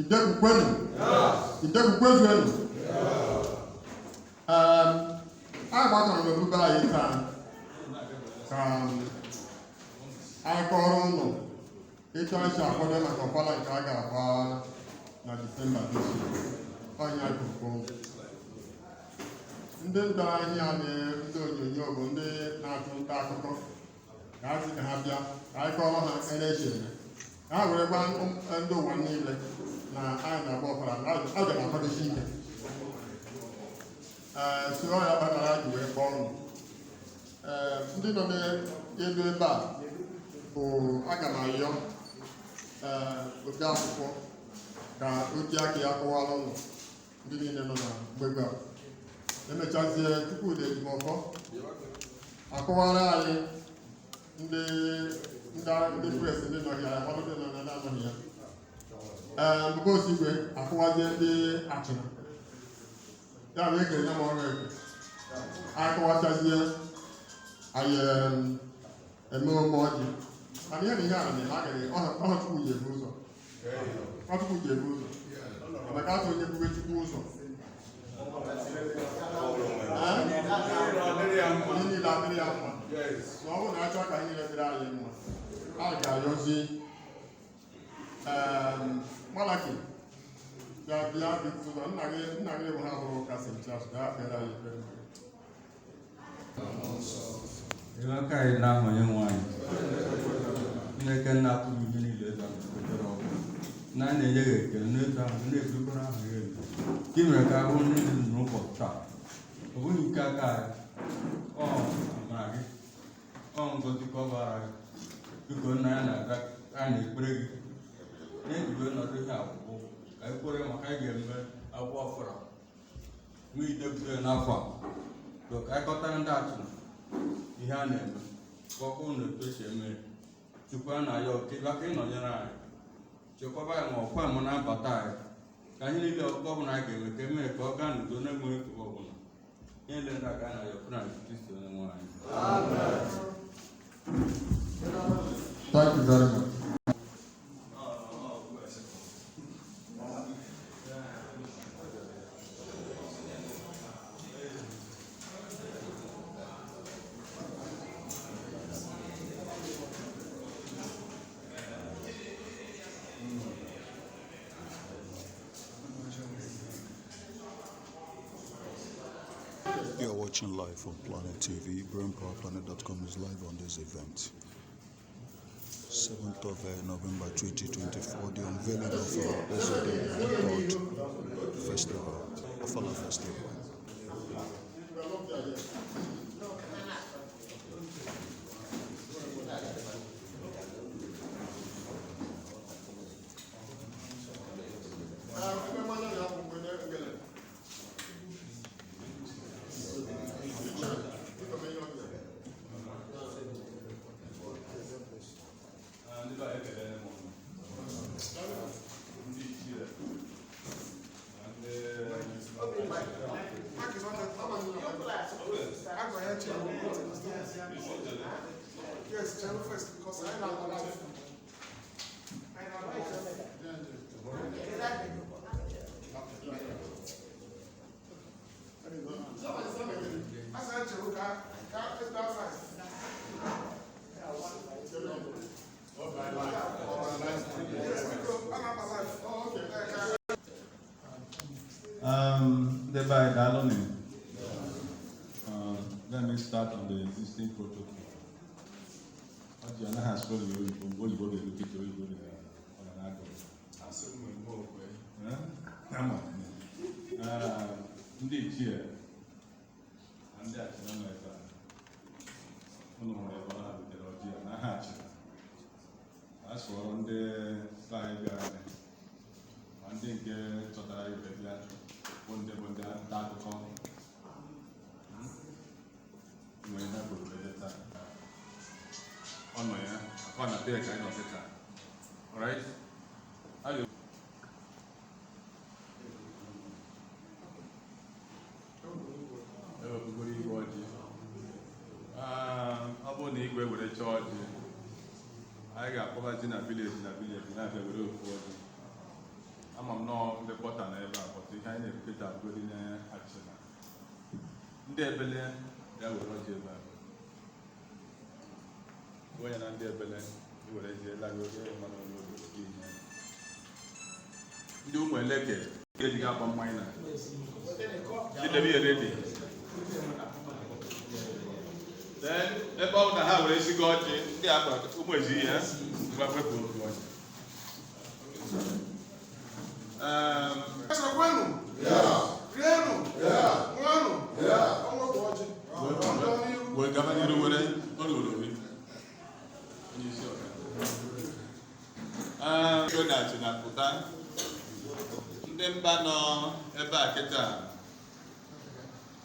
Idegwu kwenu? Idegwu kwezuenu? Anyị gbakọrọ n'obodo anyị taa ka anyị kọrọ ụnụ ịchọ isi akwado maka Ofala nke a ga-agba na Disemba ọnya akụkụ. Ndị ndọrọ ahịa na ndị onyonyo bụ ndị na-atụ nta akụkọ ka ha sị ka ha bịa ka anyị kọrọ ha elechere ha were gwa ndị ụwa niile na anyị na-agba Ofala a ga na-akwadosi ike. So ya kpatara ji wee kpọọ ọnụ. Ndị nọ n'elu ebe a bụ aga m ayọ obi akwụkwọ ka oji aka ya kọwara ụlọ ndị niile nọ na mgbego a. Emechazie tupu Udejimọfọ akọwara anyị ndị pres ndị nọghị ya ọrụ ndị nọ na anọghị ya. Mgbogosi Igwe akọwazie ndị achịna ya bụ ekere ya ma ọrụ eke anyị kọwachazie anyị eme ome ọjị mana ihe na ihe a na-eme agaghị ọhọchukwu ji ebu ụzọ ọchukwu ji ebu ụzọ maka atụ onye bube chukwu ụzọ onye niile adịrị ya mma na ọ bụrụ na achọ ka anyị niile dịrị anyị mma anyị ga-ayọzi Malaki bịa biko ụzọ nna gị bụ ha bụrụ kasị nchasụ ga kpere anyị ekpere. Aka anyị n'ahụ onye nwanyị Chineke nna apụghị ihe niile ebe a ọgụ na na-enye gị ekele n'etu ahụ na-ekwekọrọ ahụ ya elu ka ị mere ka ahụ ndị dị n'ụbọchị taa ọ bụghị nke aka anyị ọ mara gị ọ ngozi ka ọ bara gị biko nna ya na-aga a na-ekpere gị na-ejibe nọdụ ihe akwụkwọ ka anyị kwere maka anyị ga-eme akwụkwọ Ofala nwee idebute n'afọ a ka anyị kọtara ndị achụna ihe a na-eme kpọkọ ụlọ etu esi eme chukwu a na-ayọ okebe aka ịnọnyere anyị chekwaba ya ma ọkwa m na-abata anyị ka anyị niile ọkụkọ ọbụla anyị ga-eme ka emee ka ọ gaa n'udo na-enweghị ekụkọ ọbụla ihe niile ndị aka na-ayọ pụna Kristo onye nwe anyị. Thank you very much. You are watching live on Planet TV. BrainPowerPlanet.com is live on this event. 7th of November 2024, the unveiling of Eze Idegwu 3rd Festival, Ofala Festival. Yes, channel first because I know life. Let me start on the existing protocol. Obiora has told you what you go to look at ndị ichie na ndị achịna Nnaemeka ụnụ hụrụ ebe ọ na-butere ọjị ya n'aha achịna a sụọrọ ndị anyị bịara ma ndị nke chọtara ibe bịa bụ ndị nta akụkọ nwere na gburugburu taa ọ nọ ya akọ na bee ka anyị nọ kịta. Alright? ewepụgoro igwe ọjị ọ bụrụ na igwe were chọọ ọjị anyị ga-akpọbazi na vileji na-abịa were ofu ọjị ama m nọọ ndị bọta na ebe a bọta ihe anyị na-eketa abụgodi na-achị na ndị ebele ya were ọjị ebe a onye na ndị ebele iwere ezi elaghị oge mmanụ onye obodo gị ihe ndị ụmụ eleke ga-ejighị akwa mmanya na idebe ihe redi ebe ọ bụ na ha were esigo ọjị ndị akpa ụmụ ezi ihe gbapepụ otu ọjị wee gaba n'iru were ọrụorori onye isi ọka na-achị na pụta ndị mba nọ ebe a kịta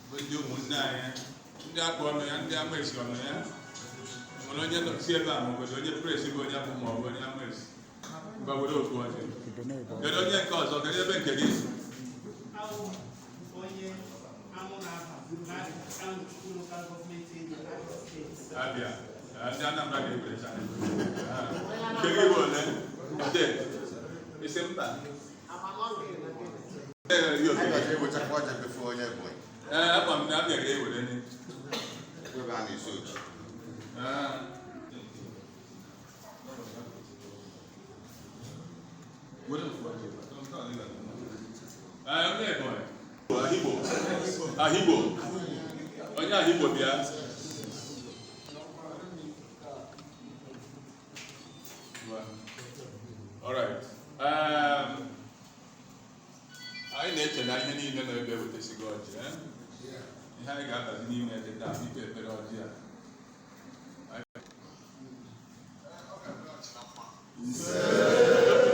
bụ ndị ụmụnne anyị ndị akpa ọnụ ya ndị amaesi ọnụ ya nwere onye si ebe a ma obodo onye presi bụ onye abụ ma ọ bụ onye amaesi mgbe were otu ọjị kedu onye nke ọzọ kedu ebe nke gị abịa ndị Anambra ga-ewerecha nke gị bụ ole steeti isi mba akpa m na abịa ga-ewere Ahigbo onye Ahigbo bịa alright anyị na-eche na ihe niile nọ ebe ewetesigo ọjị ihe anyị ga-abazi n'ime dị taa ikpe ekpere ọjị a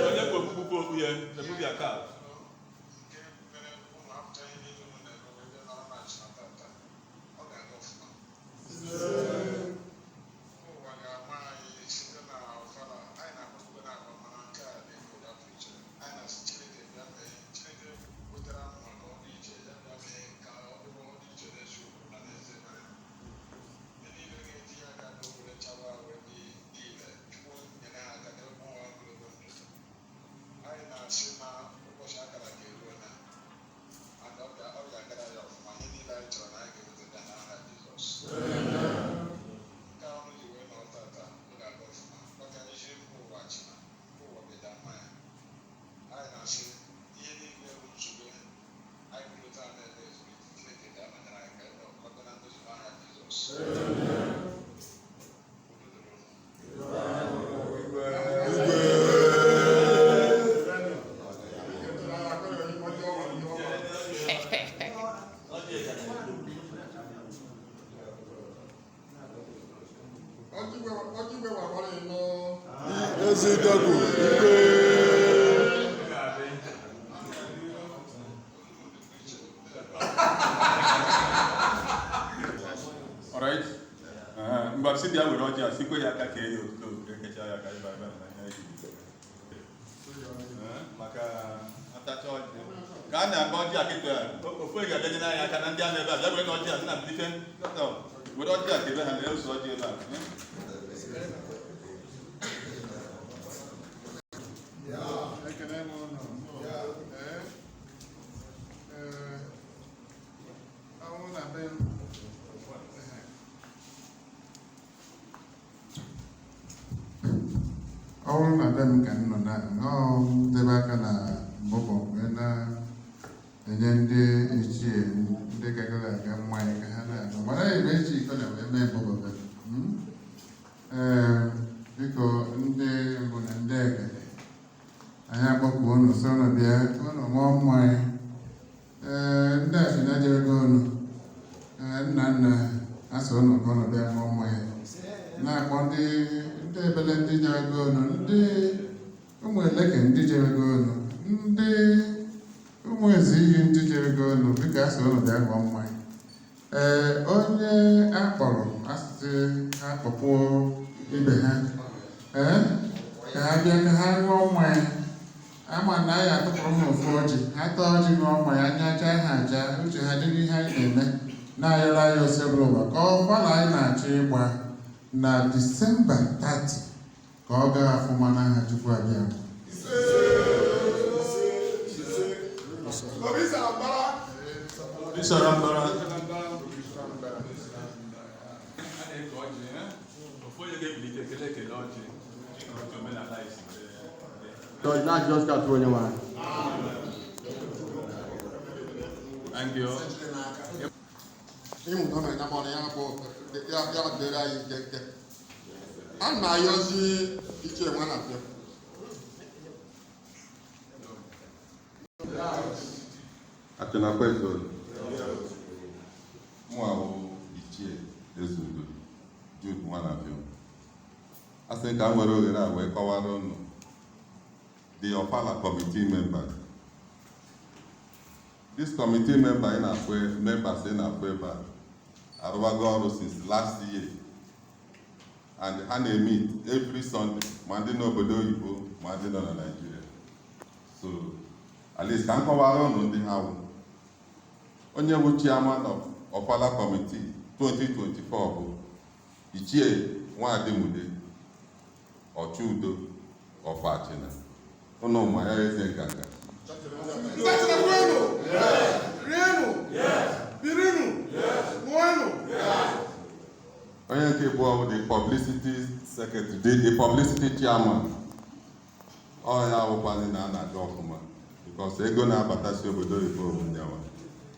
onye bụ okpukpe okpu ya ebubia ka Eze Idegwu, Igwe. Alright. Mgbe si bịa were ọjị a sikwe ya aka ka eyi otuto ekecha ya ka ịba ebe na ihe maka atacha ọjị ka a na-agba ọjị akịta ofu ị ga-abịanye n'anya aka na ndị a na-ebe a bịa were na ọjị a dị na mbilite were ọjị a ka ebe ha na-eso ọjị ebe a ọrụ na be m ka m nọ na debe aka na mbụbọ wee na-enye ndị ichie ndị gagara aga mmanya ka ha na-aga mana ebe echi iko na wee mee mbụbọ biko ndị mbụ na ndị egede anyị akpọpụ unu so unu bịa unu ṅụọ mmanya ndị achịna jere unu nna nna asị unu ka unu bịa ṅụọ mmanya na-akpọ ndị ebele ndị jere unu ndị ụmụ eleke ndị jere unu ndị ụmụ ezi iyi ndị jere unu biko asị unu bịa ṅụọ mmanya onye akpọrọ asịsị ha kpọpụ ibe ha ka ha bịa ka ha ṅụọ mmanya ama na anyị atụpụrụ ha ofu ọjị ha taa ọjị ṅụọ mmanya anya aja ha aja uche ha dịrị ihe anyị na-eme na-ayọrọ anyị osebụrụ ụwa ka ọfala anyị na-achọ ịgba na Disemba 30 ka ọ gaa afụma n'aha Chukwu abịa Sorambara. So it's not just got to anyone. Thank you. Even though I'm not on I'm not using each one of them. Atena kwezo mwa ichie ezudo Jude Mwanapio. I think I'm going to go away the Ofala committee members. This committee member in Afwe, members in Afweba, Arwagoro since last year. And they meet every Sunday, Monday no Bodo Ibo, Monday no Nigeria. So at least can cover on the house. Onye chairman of Ofala Committee 2024 Ichie Nwademude Ochudo of Achina. Ono ma ya eze gaga. Onye nke bụ the publicity secretary, the publicity chairman. Ọ ya awụkwani na ana-adị ọfụma because ego na-abatasi obodo oyibo ụnyaahụ.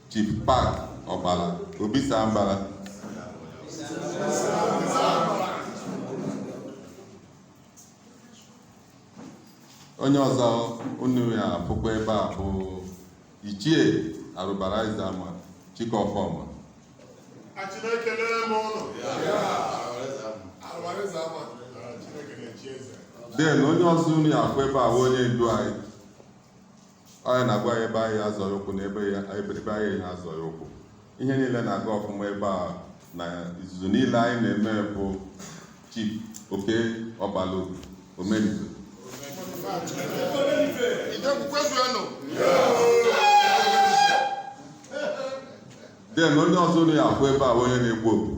Chief Park Ofala, Obisa Mbara. Onye ọzọ unu ya afụkwa ebe a bụ Ichie Arụbara Izama Chikọfọma. Den onye ọzọ unu ya afụ ebe a bụ onye ndu anyị. Onye na-agwa ya ebe anyị azọrọ ụkwụ na ebe anyị ha azọrọ ụkwụ. Ihe niile na-aga ọfụma ebe a na izuzu niile anyị na-eme bụ Chief Oke Ọbalụ Omenizo. Den onye ọzọ unu ya afụ ebe a onye na-egbu obu.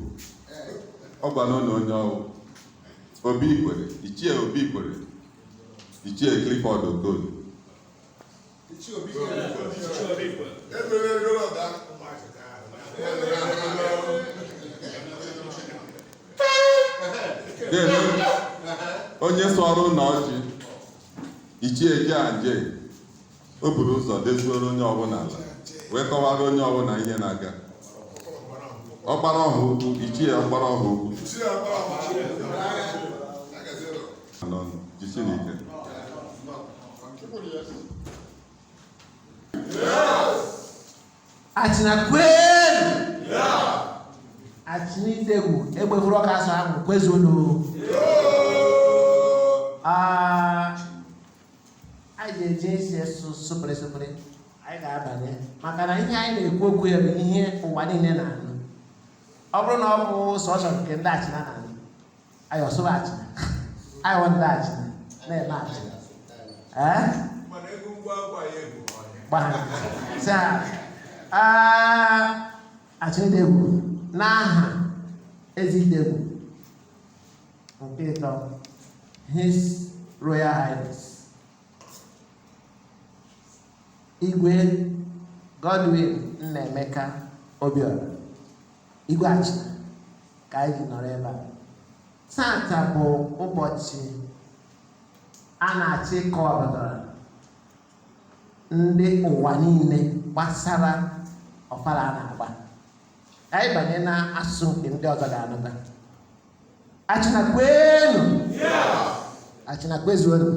Ọ gwa n'ụlọ onye ọwụ Obi Ikwere, Ichie Obi Ikwere, Ichie Clifford Okoli. Den onye sọrọ na ọjị Ichie Janje o buru ụzọ dezuoro onye ọbụla ala wee kọwara onye ọbụla ihe na-aga. Ọkpara ọha ukwu, Ichie ọkpara ọha ukwu. Jisi n'ike. Achina kwenu. Achina Idegwu egbefuru ọka asọ ahụ kwezuonu. Anyị ga-eje isi supere. Anyị ga-abanye maka na ihe anyị na-ekwu okwu ya bụ ihe ụwa niile na-anụ. Ọ bụrụ na ọ bụ sọsọ nke ndị achịna na-anụ, anyị ọsụba achịna. Anyị wọ ndị achịna na-eme achịna. Achịna Idegwu n'aha Eze Idegwu nke ịtọ His Royal Highness Igwe Godwin Nnaemeka Obiora, Igwe achịna ka anyị ji nọrọ ebe a. Tata bụ ụbọchị a na-achọ ịkọwapụtara ndị ụwa niile gbasara Ofala a na-agba. Anyị banye na asụsụ nke ndị ọzọ ga-anụta. Achịna kwenu. Achịna kwezuonu.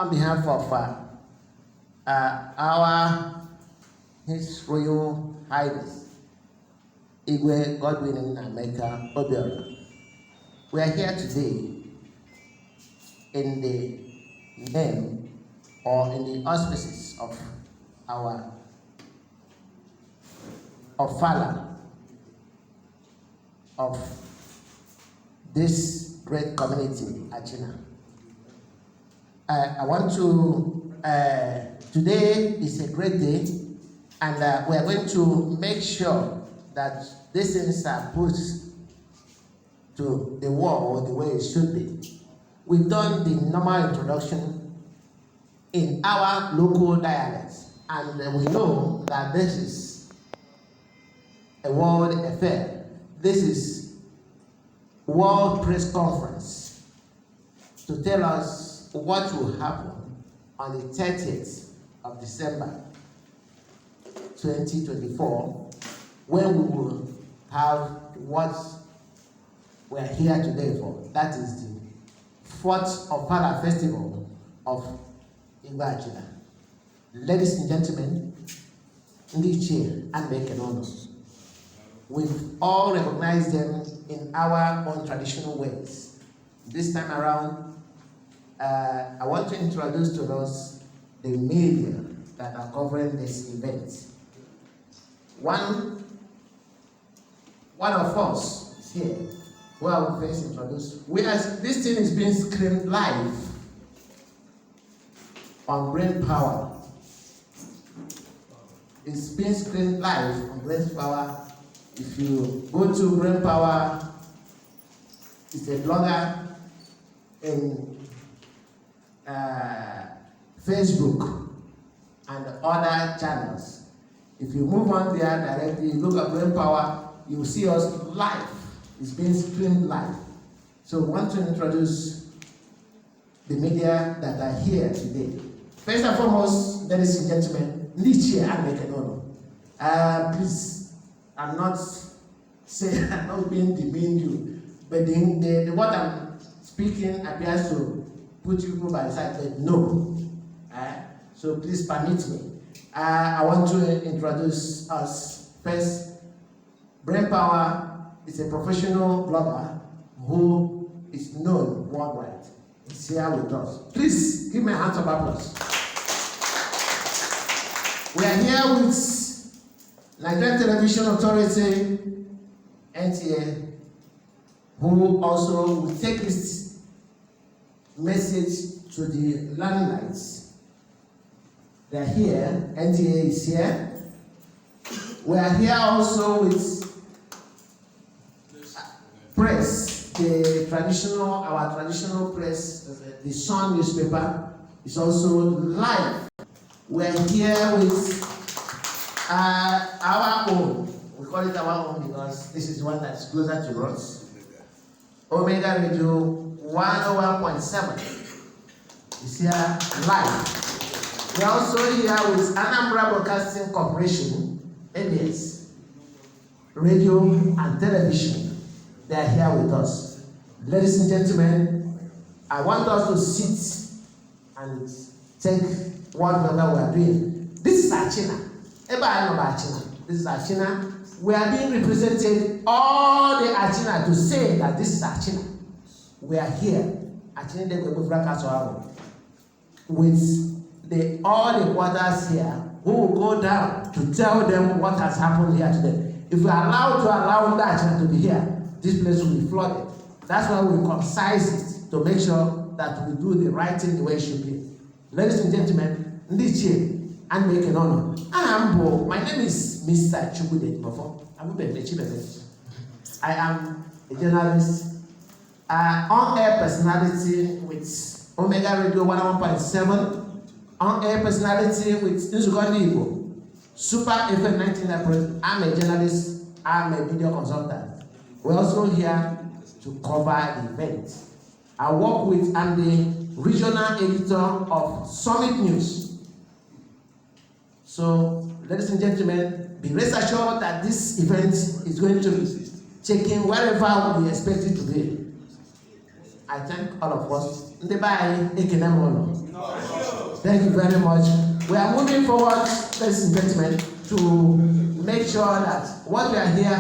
On behalf of our His Royal Highness Igwe Godwin Nnaemeka Obiora, we are here today in the name or in the auspices of our Ofala of this great community, Achina. I want to, today is a great day, and we are going to make sure that these things are put to the world the way it should be. We've done the normal introduction in our local dialects, And we know that this is a world affair. This is World Press Conference to tell us what will happen on the 30th of December 2024, when we will have what we are here today for. That is the 4th Ofala Festival of Igwe. Ladies and gentlemen, Nnaemeka and Nnaemeka, we've all recognized them in our own traditional ways. This time around, I want to introduce to us the media that are covering this event. One of us is here, who I will first introduce. This thing is being screened live on BrainPower. It's being screened live on BrainPower. If you go to BrainPower, it's a blogger in Facebook and other channels. If you move on there directly, look at BrainPower, you will see us live. It's being streamed live. So we want to introduce the media that are here today. First and foremost, ladies and gentlemen, Nnaemeka and Nnaemeka. Please, I'm not saying, I'm not being demean you, but the what I'm speaking appears to put you by the side, but no. So please permit me. I want to introduce us first. BrainPower is a professional blogger who is known worldwide. He's here with us. Please give me a hand of applause. We are here with Nigerian Television Authority, NTA, who also will take this message to the landlines. They are here, NTA is here. We are here also with press, our traditional press, the Sun newspaper is also live. We are here with our own, we call it our own because this is the one that's closer to us. Omega Radio 101.7 is here live. We are also here with Anambra Broadcasting Corporation, ABS, radio and television. They are here with us. Ladies and gentlemen, I want us to sit and take whatever we are doing. This is Achina. This is Achina. We are being represented, all the Achina, to say that this is Achina. We are here, Achina with all the quarters here, who will go down to tell them what has happened here today. If we are allowed that to be here, this place will be flooded. That's why we concise it to make sure that we do the right thing the way it should be. Ladies and gentlemen, Nnaemeka and Nnaemeka. My name is Mr. Chukwude Mofo. I am a journalist, on-air personality with Omega Radio 101.7. On-air personality with Igwe, Super FM 99. I'm a journalist, I'm a video consultant. We're also here to cover the event. I'm the regional editor of Summit News. So, ladies and gentlemen, be rest assured that this event is going to be taken wherever we expect it to be. I thank all of us. Thank you very much. We are moving forward, ladies and gentlemen, to make sure that what we are here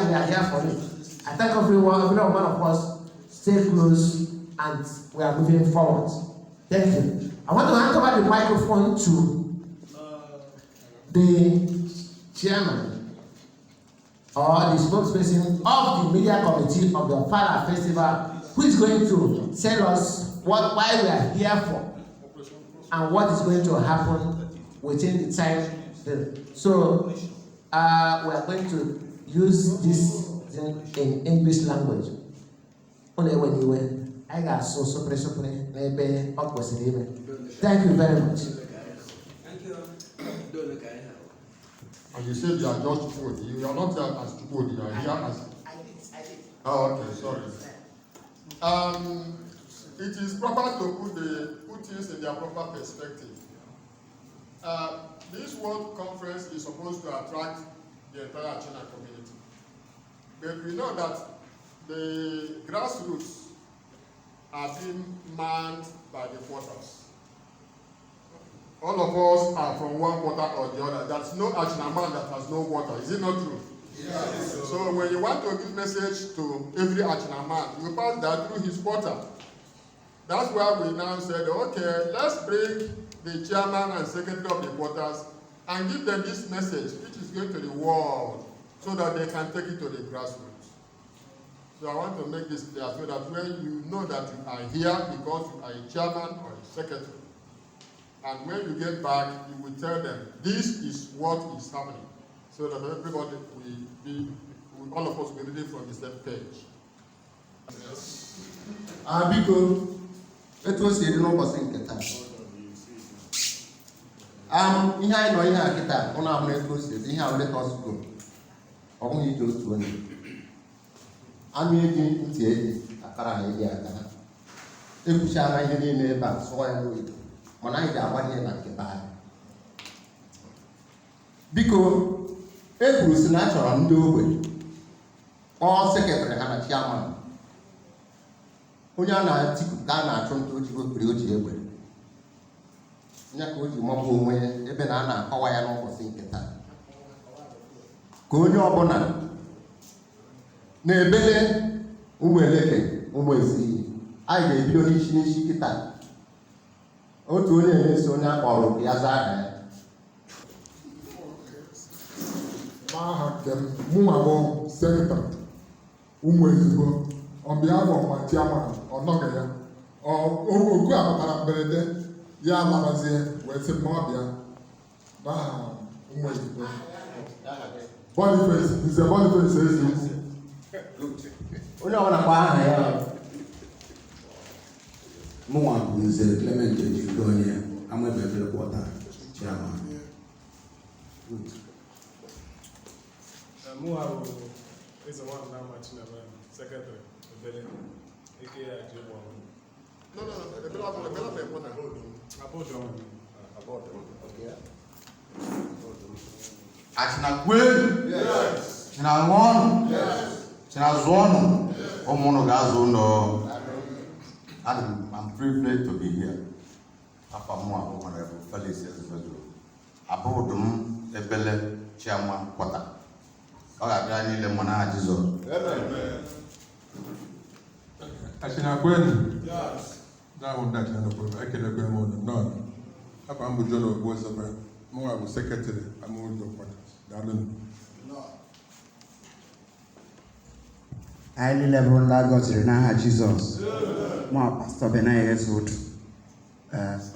for it. I thank every one of us. Stay close, and we are moving forward. Thank you. I want to hand over the microphone to the chairman or the spokesperson of the media committee of the Ofala Festival, who is going to tell us why we are here for and what is going to happen within the time. So we are going to use this in English language. I got so thank you very much. Thank you. And you said you are just Chukwudi. You are not here as Chukwudi, you are here as... I did. Oh, okay, sorry. It is proper to put things in their proper perspective. This World Conference is supposed to attract the entire China community. But we know that the grassroots are being manned by the quarters. All of us are from one quarter or the other. There's no Achina man that has no water. Is it not true? Yes. So when you want to give message to every Achina man, you pass that through his quarter. That's why we now said, okay, let's bring the chairman and secretary of the quarters and give them this message, which is going to the world, so that they can take it to the grassroots. So I want to make this clear so that when you know that you are here because you are a chairman or a secretary, and when you get back, you will tell them, this is what is happening, so that everybody will be, all of us will be reading from the same page. Biko, etu o si eri n'ụbọchị nke taa. Ihe anyị nọ ihe a kịta, ọ na-ahụ etu o si eri, ihe a were ka ọ sụgo. Ọ bụghị ije otu onye. Anụ eji ntị eji akara na eji akara. Ekwuchara ihe niile ebe a sụọ ya n'oyibo, mana anyị ga-agbanye na nke be anyị. Biko, e kwuru si na a chọrọ ndị ogbenye kpọọ sekretarị ha na chairman. Onye a na-atiku ka a na-achụ nta ojibo kpiri o ji egbe. Onye ka o ji mọbụ onwe ya ebe na a na-akọwa ya n'ụbọchị nke taa. Ka onye ọbụla na-ebele ụmụ eleke ụmụ ezi anyị ga-ebido n'isi kịta. Otu onye na-esi onye akpọrọ ka ya zaa aha ya. N'aha nke mụnwa bụ sekretari ụmụ ezigbo ọbịa bụ ọnwa chairman ọ nọghị ya. Oku a batara mberede ya larazie wee sị ma ọbịa n'aha ụmụ ezigbo. Boniface, Nze Boniface Eze Idegwu. Onye ọbụla kwa aha ya. Mụnwa bụ Nze Clement Ejike onye Amebebele Kwọta chairman. Mụnwa bụ Eze Nnaemeka secretary Obele aka Ajigbo. No, Achina kweli. Yes. China ng'onu. Yes. China zonu. Omono gazo no. I'm privileged to be here. Papa Moa, Honorable Felix Ezebedro. Abodum Ebele Chairman Kwata. Ogabia ni le mona Jesus. Amen. Achina kweli. Yes. That one that no problem. I can agree on none. Papa Ambujono was a more secretary. I'm going to quarters. Highly level gọziri n'aha Jizọs. Mụ Pastor Benai Eze Odu.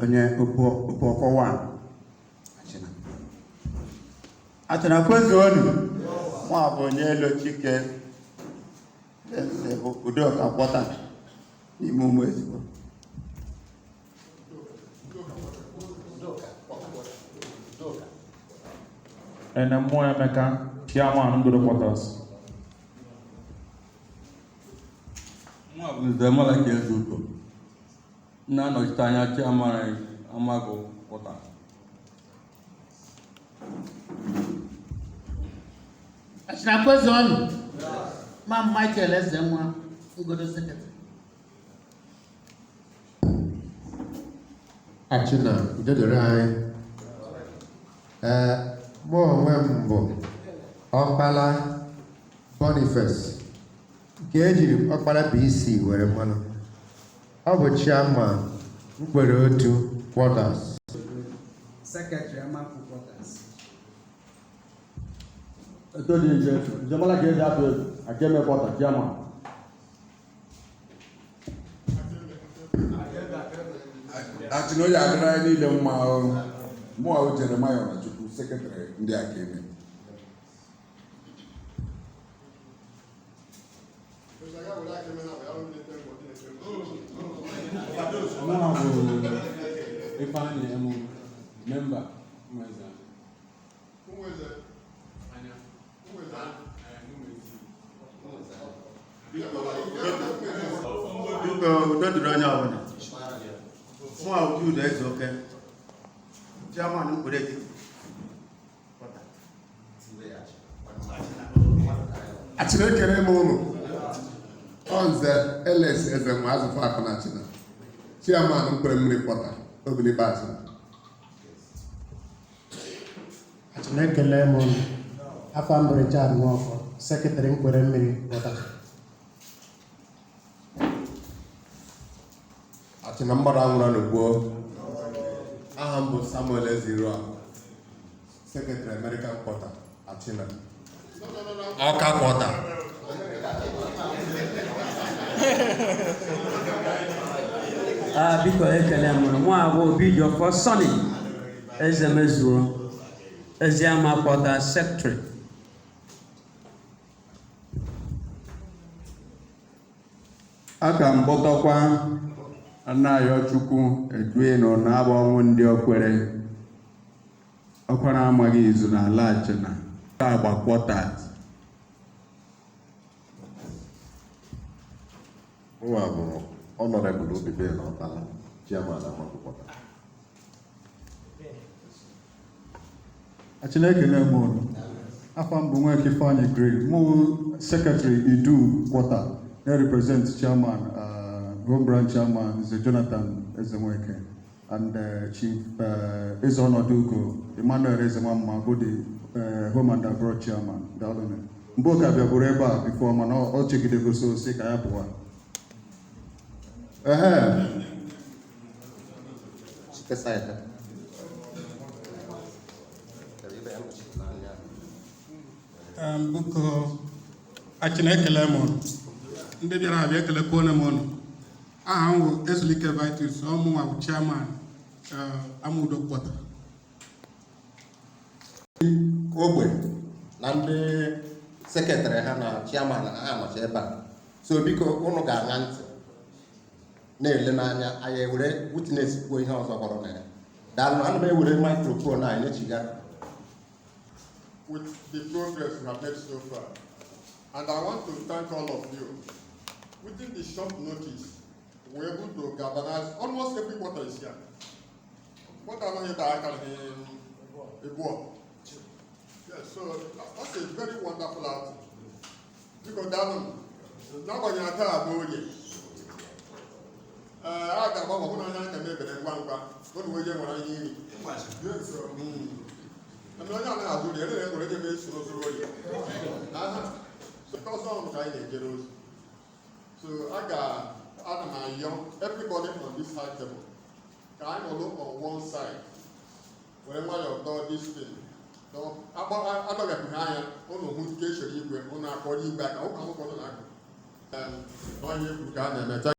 Onye okwu ọkọwa Achina. Achina kwezi onu. Mụ bụ onye elo Chike. Eze Udoka Kwọta n'ime ụmụ ezigbo. Nnaemeka, chairman Ngodo Quarters. Mụ bụ Nze Malaki Eze Udo. Na-anọchite anya chairman Amago Quarters. Achina kwezi onu. Ma Michael Eze nwa Ngodo secretary. Achina, udedere anyị. Mụ onwe m bụ Ofala Boniface nke ejiri ọkpara BC were mmanụ. Ọ bụ chairman mkpere otu quarters. Secretary Amaku Quarters. Eto di Nze Malaki Eze Odu, Ajeme Quarter chairman. Achina onye adịrị anyị niile mma ahụ. Mụ ahụ Jeremiah na Chukwu sekretari ndị aka eme. Mụnwa bụ Ifeanyi Emu, member Mweze. Biko udo dịrị onye ọbụla. Mụ a Udo Eze Oke, Chairman Mkpụrụ Etiti. Achịna ekele m ụnụ. Nze Eles Eze Nwazụ Akụ na Achịna. Chairman Mkpụrụ Mmiri Pọta, Obilikpa Achịna. Achịna ekele m ụnụ. Afọ m bụ Richard Nwafọ, Sekretary Mkpụrụ Mmiri Pọta. Achịna mgbada nwụrụ n'ugbo. Aha m bụ Samuel Eziro, Secretary American Quarter, Achịna. Awka Quarter. Biko ekele m mụ abụ Obiora Sonny Eze Mezuo Eziama Quarter Secretary. Aka m kpọtọkwa Anayo Chukwu Edwin na-abụ ọnwụ ndị okwere ọkwara amaghị izu na ala Achịna agba kwọtat. Nwa bụ Honorable Obiora Ofala, Chairman Amakwụkwọ. Achịna ekele m ụnụ. Afọ m bụ Nweke Ifeanyi Grey, mụ Secretary Idu Quarter, na-represent Chairman, Home Branch Chairman Mr. Jonathan Ezemweke, and Chief Eze Ọnọdụugo Emmanuel Ezemwamma, bụ the Home and Abroad Chairman. Daalụnụ. Mgbe ụka bịabụrụ ebe a bifo mana ọ chegidegosi osi ka ya pụwa. Biko Achịna ekele m ụnụ. Ndị bịara abịa ekelekwa m ụnụ. Aha m bụ Ezulike Vitus, ọmụnwa bụ Chairman Amudo Quarter. Ogbe na ndị sekretary ha na chairman ha nọchi ebe a. So biko ụnụ ga-aṅa ntị na-ele n'anya anyị ewere witness kwuo ihe ọzọ kpọrọ na ya. Daalụ, ana m ewere microphone anyị na-echiga. With the progress we have made so far, and I want to thank all of you. Within the short notice, we were able to galvanize almost every quarter is here. What I know here that I can Igwe. Yes, so that's a very wonderful outing. Because now when you are there, I got one of them maybe one back. What way you want to eat? I'm not going to do it. I'm going to be so because I'm trying to get those. So I got Adam and Young, everybody on this high table. Kind of look on one side. Whenever you've done this thing. So I don't get behind on the who case you on our body back. I'll come up on an